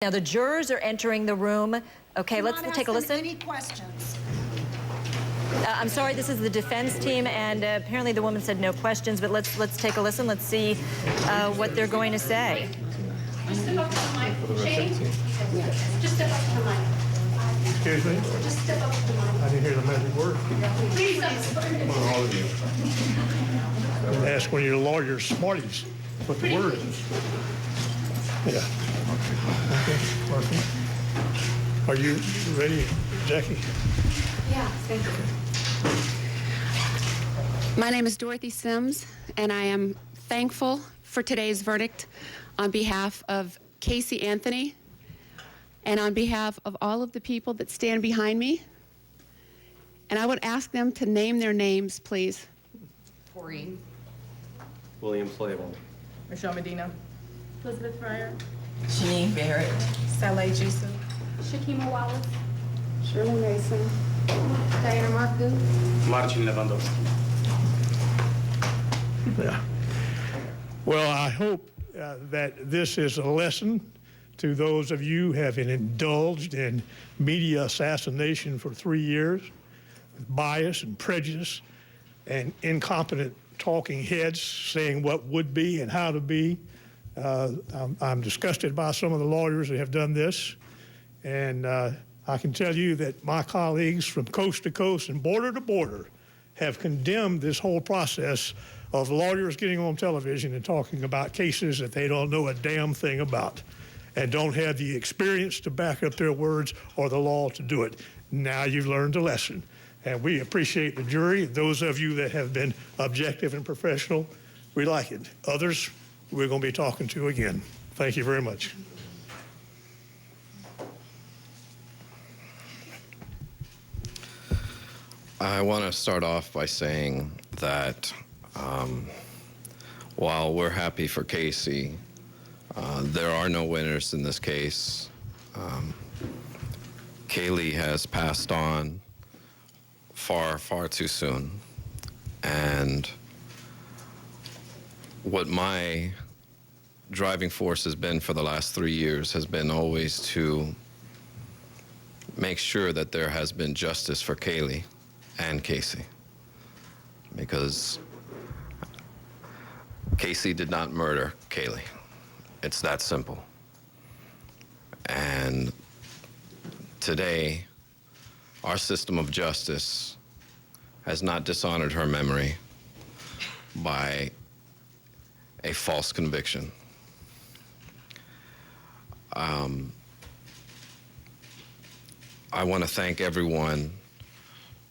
Now the jurors are entering the room. Okay, let's take a listen. Any questions? I'm sorry, this is the defense team, and apparently the woman said no questions, but let's take a listen. Let's see what they're going to say. Just step up to the mic. Shane? Just step up to the mic. Excuse me? Just step up to the mic. I didn't hear the magic word. Please. All of you. Ask one of your lawyers, smarties, what the word is. Yeah. Okay, Murphy. Are you ready, Jackie? Yeah, thank you. My name is Dorothy Sims, and I am thankful for today's verdict on behalf of Casey Anthony and on behalf of all of the people that stand behind me. And I would ask them to name their names, please. Corrine. William Slavel. Michelle Medina. Elizabeth Fryer. Janine Barrett. Saleh Jisoo. Shakima Wallace. Shirley Mason. Diana Marcoux. Marcin Lewandowski. Yeah. Well, I hope that this is a lesson to those of you who have indulged in media assassination for 3 years, with bias and prejudice and incompetent talking heads saying what would be and how to be. I'm disgusted by some of the lawyers that have done this, and I can tell you that my colleagues from coast to coast and border to border have condemned this whole process of lawyers getting on television and talking about cases that they don't know a damn thing about and don't have the experience to back up their words or the law to do it. Now you've learned a lesson, and we appreciate the jury. Those of you that have been objective and professional, we like it. Others, we're going to be talking to again. Thank you very much. I want to start off by saying that while we're happy for Casey, there are no winners in this case. Caylee has passed on far, far too soon. And what my driving force has been for the last 3 years has been always to make sure that there has been justice for Caylee and Casey, because Casey did not murder Caylee. It's that simple. And today, our system of justice has not dishonored her memory by a false conviction. I want to thank everyone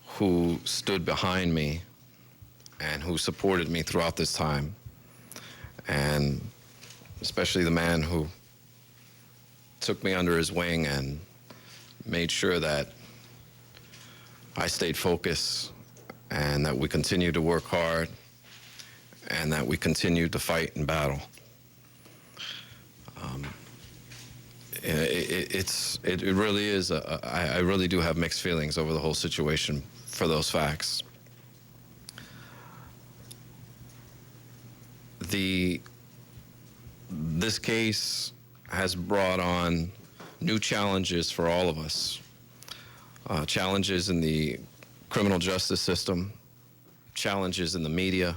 who stood behind me and who supported me throughout this time, and especially the man who took me under his wing and made sure that I stayed focused and that we continued to work hard and that we continued to fight and battle. It really is, I really do have mixed feelings over the whole situation for those facts. This case has brought on new challenges for all of us. Challenges in the criminal justice system, challenges in the media,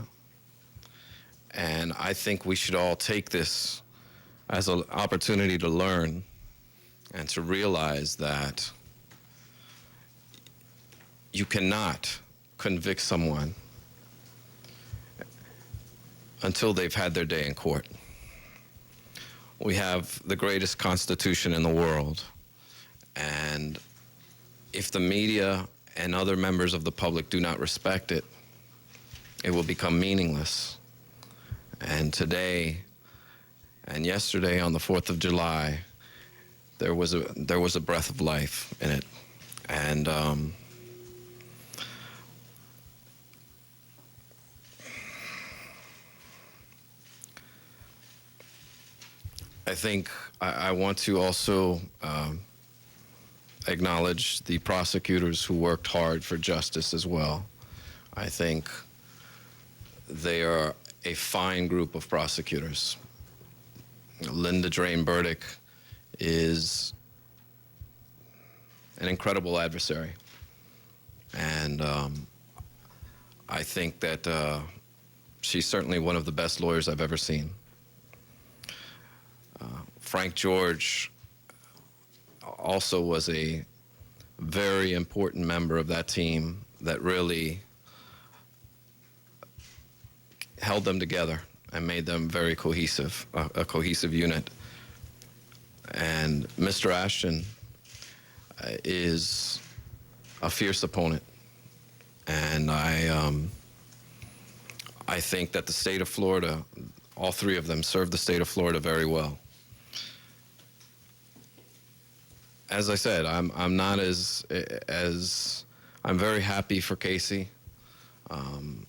and I think we should all take this as an opportunity to learn and to realize that you cannot convict someone until they've had their day in court. We have the greatest Constitution in the world, and if the media and other members of the public do not respect it, it will become meaningless. And today and yesterday on the 4th of July, there was a breath of life in it. And I think I want to also acknowledge the prosecutors who worked hard for justice as well. I think they are a fine group of prosecutors. Linda Drain Burdick is an incredible adversary. And I think that she's certainly one of the best lawyers I've ever seen. Frank George also was a very important member of that team that really held them together and made them very cohesive, a cohesive unit. And Mr. Ashton is a fierce opponent. And I think that the state of Florida, all three of them serve the state of Florida very well. As I said, I'm not as I'm very happy for Casey. I'm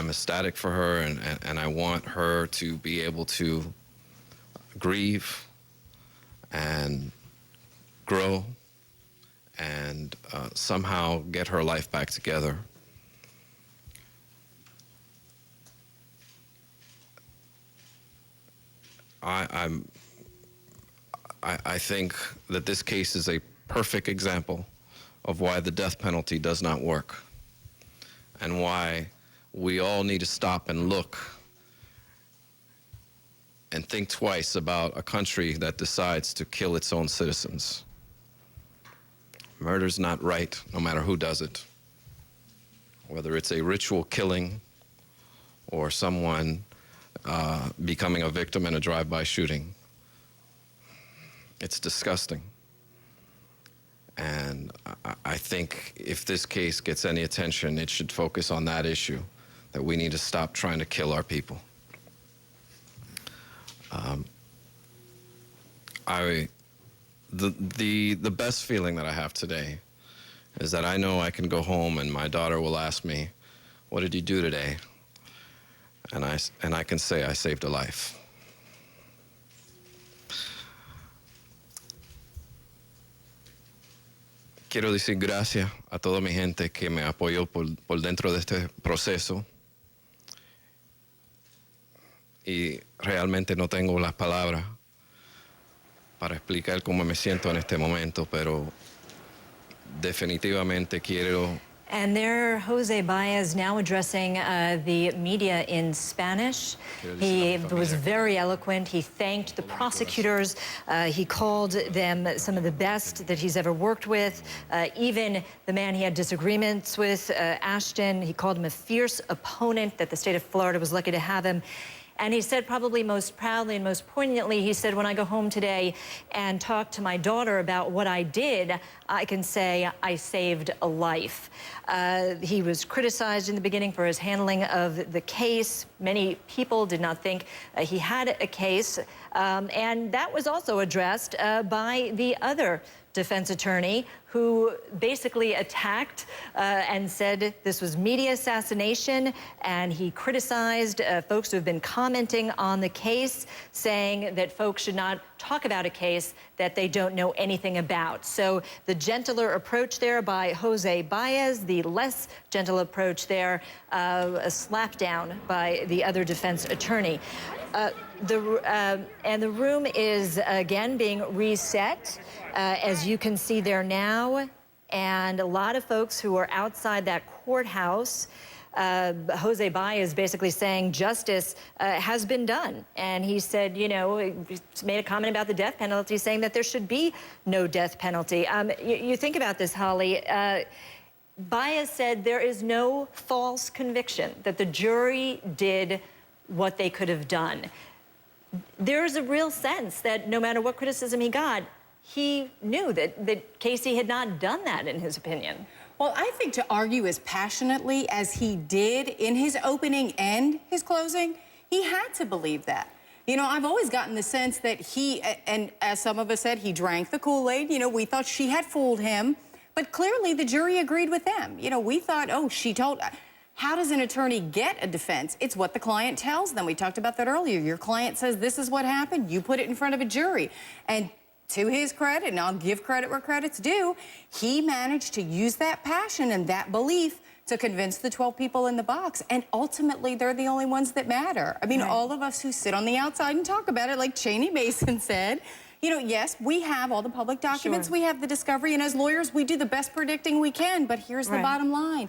ecstatic for her, and I want her to be able to grieve and grow and somehow get her life back together. I think that this case is a perfect example of why the death penalty does not work and why we all need to stop and look and think twice about a country that decides to kill its own citizens. Murder's not right, no matter who does it. Whether it's a ritual killing or someone becoming a victim in a drive-by shooting. It's disgusting. And I think if this case gets any attention, it should focus on that issue, that we need to stop trying to kill our people. The best feeling that I have today is that I know I can go home and my daughter will ask me, "What did you do today?" And I can say I saved a life. Quiero decir gracias a toda mi gente que me apoyó por dentro de este proceso. Y realmente no tengo las palabras para explicar cómo me siento en este momento, pero definitivamente quiero. And there, Jose Baez now addressing the media in Spanish. He was very eloquent. He thanked the prosecutors. He called them some of the best that he's ever worked with. Even the man he had disagreements with, Ashton, he called him a fierce opponent, that the state of Florida was lucky to have him. And he said, probably most proudly and most poignantly, he said, when I go home today and talk to my daughter about what I did, I can say I saved a life. He was criticized in the beginning for his handling of the case. Many people did not think he had a case. And that was also addressed by the other defense attorney, who basically attacked and said this was media assassination, and he criticized folks who have been commenting on the case, saying that folks should not talk about a case that they don't know anything about. So the gentler approach there by Jose Baez, the less gentle approach there, a slap down by the other defense attorney. And the room is again being reset, as you can see there now, and a lot of folks who are outside that courthouse. Jose Baez basically saying justice has been done. And he said, you know, he made a comment about the death penalty, saying that there should be no death penalty. You think about this, Holly. Baez said there is no false conviction, that the jury did what they could have done. There's a real sense that no matter what criticism he got, he knew that Casey had not done that, in his opinion. Well, I think to argue as passionately as he did in his opening and his closing, he had to believe that. You know, I've always gotten the sense that he, and as some of us said, he drank the Kool-Aid. You know, we thought she had fooled him, but clearly the jury agreed with them. You know, we thought, oh, she told... How does an attorney get a defense? It's what the client tells them. We talked about that earlier. Your client says this is what happened. You put it in front of a jury. And to his credit, and I'll give credit where credit's due, he managed to use that passion and that belief to convince the 12 people in the box. And ultimately, they're the only ones that matter. I mean, all of us who sit on the outside and talk about it, like Cheney Mason said, you know, yes, we have all the public documents, we have the discovery, and as lawyers, we do the best predicting we can. But here's the bottom line.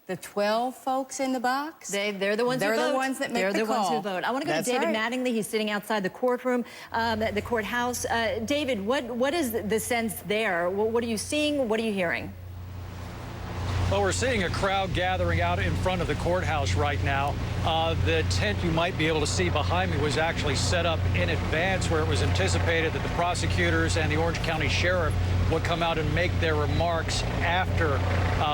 The 12 folks in the box, they're the ones who vote. They're the ones that make the call. They're the ones who vote. I want to go to David Mattingly. He's sitting outside the courtroom, the courthouse. David, what is the sense there? What are you seeing? What are you hearing? Well, we're seeing a crowd gathering out in front of the courthouse right now. The tent you might be able to see behind me was actually set up in advance, where it was anticipated that the prosecutors and the Orange County Sheriff would come out and make their remarks after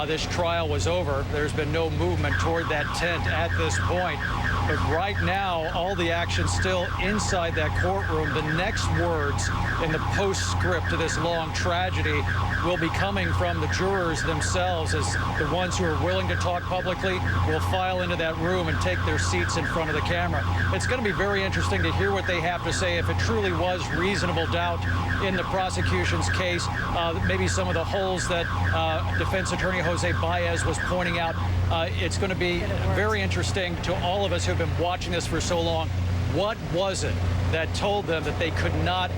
this trial was over. There's been no movement toward that tent at this point. But right now, all the action still inside that courtroom. The next words in the postscript to this long tragedy will be coming from the jurors themselves, as the ones who are willing to talk publicly will file into that room and take their seats in front of the camera. It's going to be very interesting to hear what they have to say, if it truly was reasonable doubt in the prosecution's case. Maybe some of the holes that defense attorney Jose Baez was pointing out. It's going to be very interesting to all of us who've been watching this for so long. What was it that told them that they could not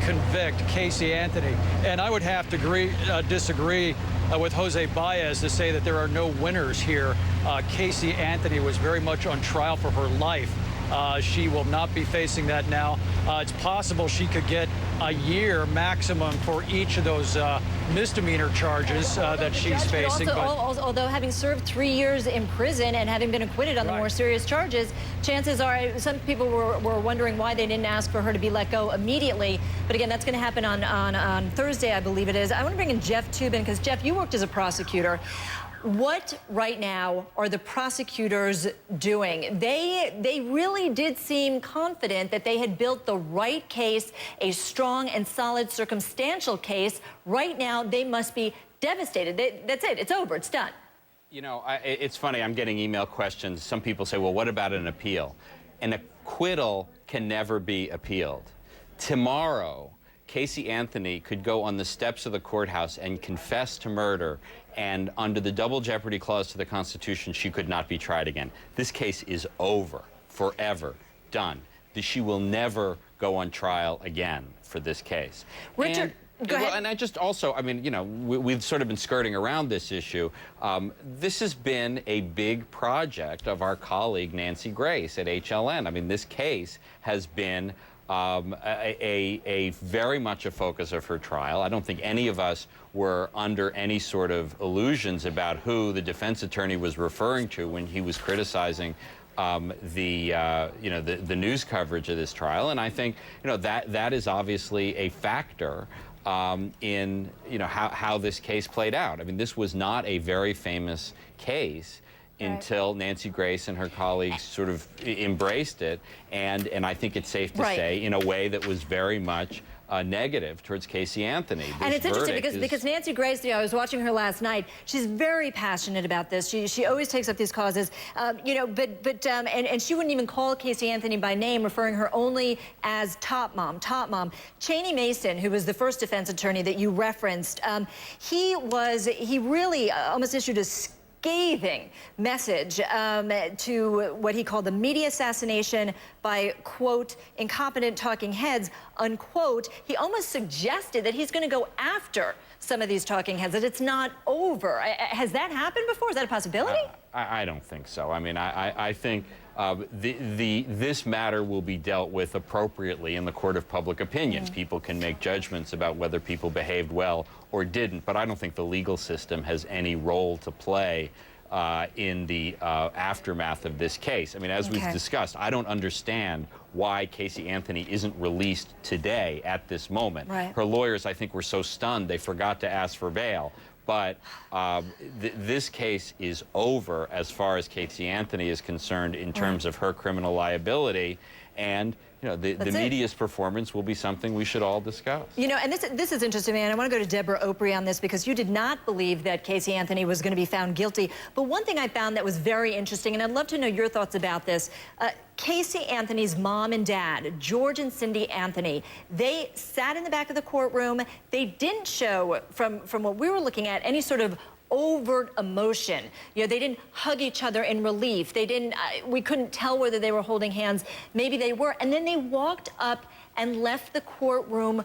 convict Casey Anthony? And I would have to disagree with Jose Baez to say that there are no winners here. Casey Anthony was very much on trial for her life. She will not be facing that now. It's possible she could get a year maximum for each of those misdemeanor charges that she's facing. Although having served 3 years in prison and having been acquitted on the more serious charges, chances are some people were wondering why they didn't ask for her to be let go immediately. But again, that's going to happen on Thursday, I believe it is. I want to bring in Jeff Toobin, because Jeff, you worked as a prosecutor. What right now are the prosecutors doing? They really did seem confident that they had built the right case, a strong and solid circumstantial case. Right now, they must be devastated. That's it. It's over. It's done. You know, it's funny. I'm getting email questions. Some people say, well, what about an appeal? An acquittal can never be appealed. Tomorrow, Casey Anthony could go on the steps of the courthouse and confess to murder, and under the double jeopardy clause to the Constitution, she could not be tried again. This case is over, forever, done. She will never go on trial again for this case. Richard, go ahead. Well, and I just also, I mean, you know, we've sort of been skirting around this issue. This has been a big project of our colleague Nancy Grace at HLN. I mean, this case has been very much a focus of her trial. I don't think any of us were under any sort of illusions about who the defense attorney was referring to when he was criticizing the news coverage of this trial. And I think, you know, that is obviously a factor in, you know, how this case played out. I mean, this was not a very famous case until Nancy Grace and her colleagues sort of embraced it, and I think it's safe to say in a way that was very much negative towards Casey Anthony. And it's interesting because Nancy Grace, you know, I was watching her last night. She's very passionate about this. She always takes up these causes, you know. And she wouldn't even call Casey Anthony by name, referring her only as Top Mom. Top Mom. Cheney Mason, who was the first defense attorney that you referenced, he really almost issued a scathing message to what he called the media assassination by, quote, incompetent talking heads, unquote. He almost suggested that he's going to go after some of these talking heads, that it's not over. Has that happened before? Is that a possibility? I don't think so. I mean, I think this matter will be dealt with appropriately in the court of public opinion. People can make judgments about whether people behaved well or didn't, but I don't think the legal system has any role to play in the aftermath of this case. I mean, as we've discussed, I don't understand why Casey Anthony isn't released today at this moment. Her lawyers, I think, were so stunned they forgot to ask for bail. But this case is over as far as Casey Anthony is concerned in terms of her criminal liability. And, you know, the media's performance will be something we should all discuss. You know, and this is interesting, man. I want to go to Deborah Opry on this, because you did not believe that Casey Anthony was going to be found guilty. But one thing I found that was very interesting, and I'd love to know your thoughts about this, Casey Anthony's mom and dad, George and Cindy Anthony, they sat in the back of the courtroom. They didn't show, from what we were looking at, any sort of overt emotion. You know, they didn't hug each other in relief. They didn't, we couldn't tell whether they were holding hands. Maybe they were. And then they walked up and left the courtroom